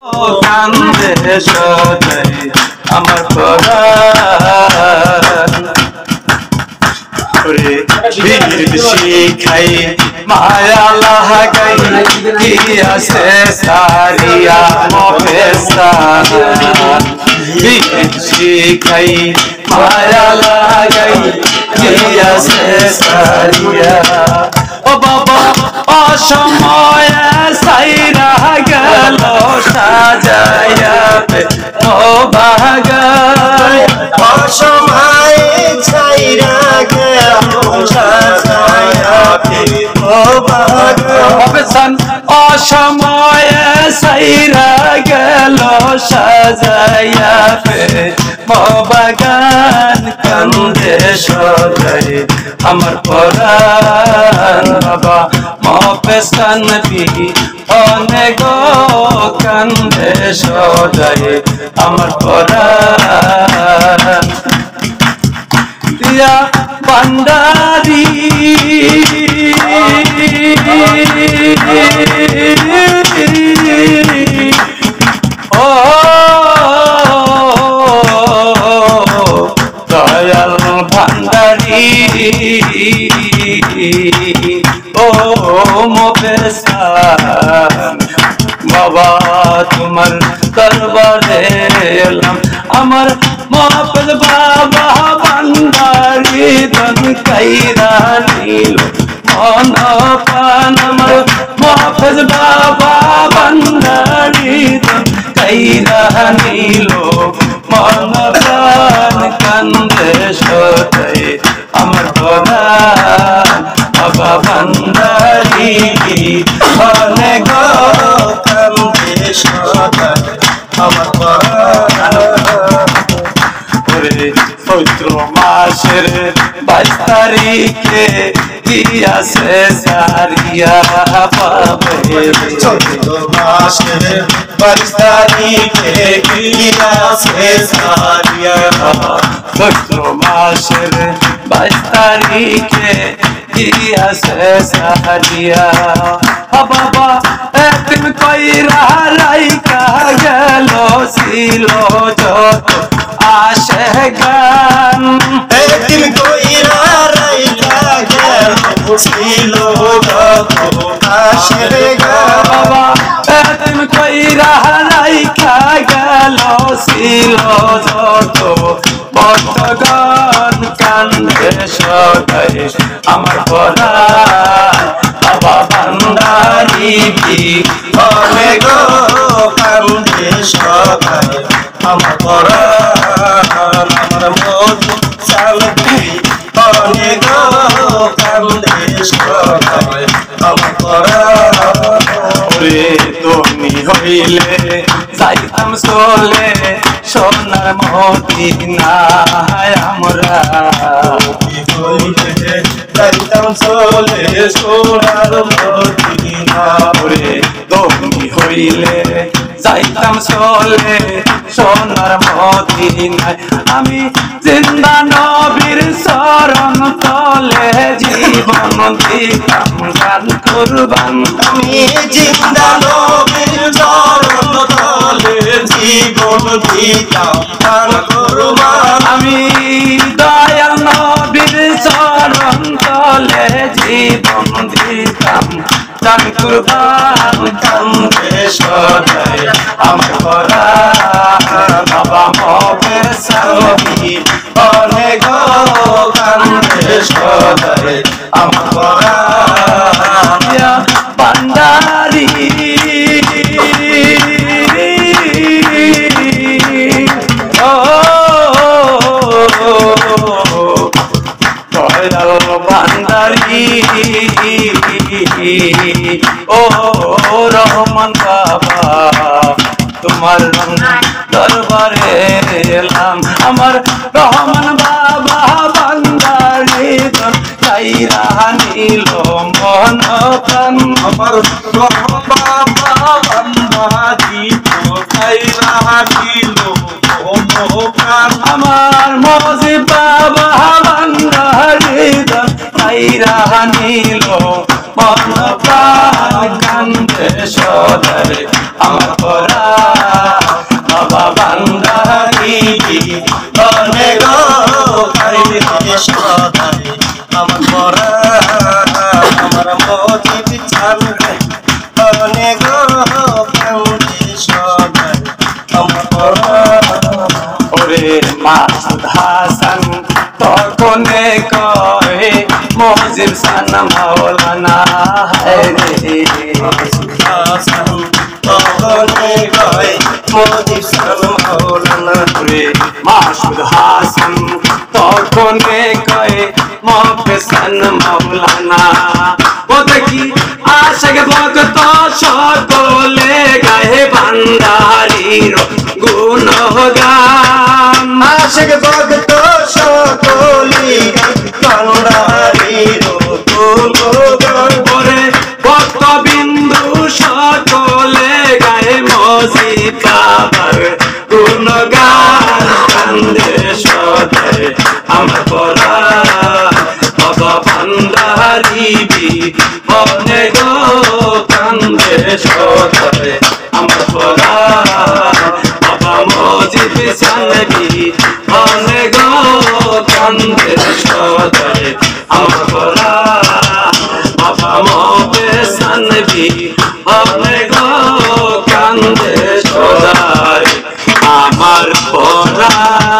কান্দে সদাই আমার পরাণ বীর শিখাই মায়া লাগাই দিয়াছে সারিয়া মফেস্তান বীর শিখাই মায়া লাগাই দিয়াছে সারিয়া ও বাবা অসময় সাইরা গেল সাজায়া ও বাগাই অসময় সাইরা গেল সাজায়া ও বাগাই অসময় সাইরা গেল সাজায়া বাগান কান্দে সদাই আমার পরাণ বাবা মফেস্তান অনেক কান্দে সদাই আমার পরাণ দিয়া ভান্ডারি ও দয়াল ভান্ডারি ও মফেস্তান বাবা তোমার দরবারে এলাম আমার মহাপেল বাবা ভান্ডারি ধন কাইরা নিল মন পান আমার মহাপেল বাবা ভান্ডারি ধন কাইরা নিল মন প্রাণ কান্দে সদাই আমার পরাণ বাবা ভান্ডারি অনেক কান্দে সদাই আমার পরাণ চৈত্র মাসের 22 তারিখে দিয়াছে সারিয়া পাবে চৈত্র মাসের 22 তারিখে দিয়াছে সারিয়া চৈত্র মাসের 22 তারিখে দিয়াছে সারিয়া বাবা একদিন কইরা রাইকা গেল ছিল যত আশে গান একদিন কইরা রাইকা গেল ছিল যত আশে গান বাবা একদিন কইরা রাইকা গেল ছিল যত বর্তগান কান্দে সদাই আমার পরাণ বাবা ভান্ডারি অনেক কান্দে সদাই আমার পরাণ আমার মধু চালবি অনেক কান্দে সদাই আমার পরাণ তুমি হইলে যাইতাম চলে সোনার মদিনায় আমরা হইলে যাইতাম চলে সোনার মদিনা তুমি হইলে যাইতাম চলে সোনার মদিনায় আমি জিন্দা নবীর চরণ তলে জীবন দিতাম গান কুরবান আমি জিন্দা নবীর চরণ তলে জীবন দিতাম গান কুরবান আমি দয়াল নবীর চরণ তলে জীবন দিতাম গান কুরবান কান্দে সদাই আমার পরাণ বাবা মফেস্তান অনেক কান্দে সদাই আমার পরাণ ভান্ডারি ও দয়াল ভান্ডারি ও রহমান বাবা তোমার দরবারে এলাম আমার রহমান বাবা ভান্ডারি ধন কাইরা নিল মন প্রাণ আমার রহমান বাবা ভান্ডারি কাইরা নিল মন প্রাণ আমার মজিব বাবা ভান্ডারি ধন কাইরা নিল মন প্রাণ কান্দে সদাই আমার পরাণ মাসুদ হাসান তখনে কয় মজিব সান মাওলানা রে হাসান তখনে কয় মজিব সান মাওলানা রে মাসুদ হাসান তখনে কয় মজিব সান মাওলানা ও দেখি আশিক ভক্ত সকলে গায়ে ভান্ডারীর গুণগান আশিক ভক্ত সকলি ভান্ডারীর গুণগান করে ভক্ত বিন্দু সকলে গায়ে মজিদ বাবার গুণগান কান্দে সদে আমার পরাণ বাবা ভান্ডারী মনে গো কান্দে সদে আমার পরাণ বাবা মজিদ সানবি মনে গো কান্দে সদে আমার পরাণ বাবা মজিদ সানবি মনে গো কান্দে সদে আমার পরাণ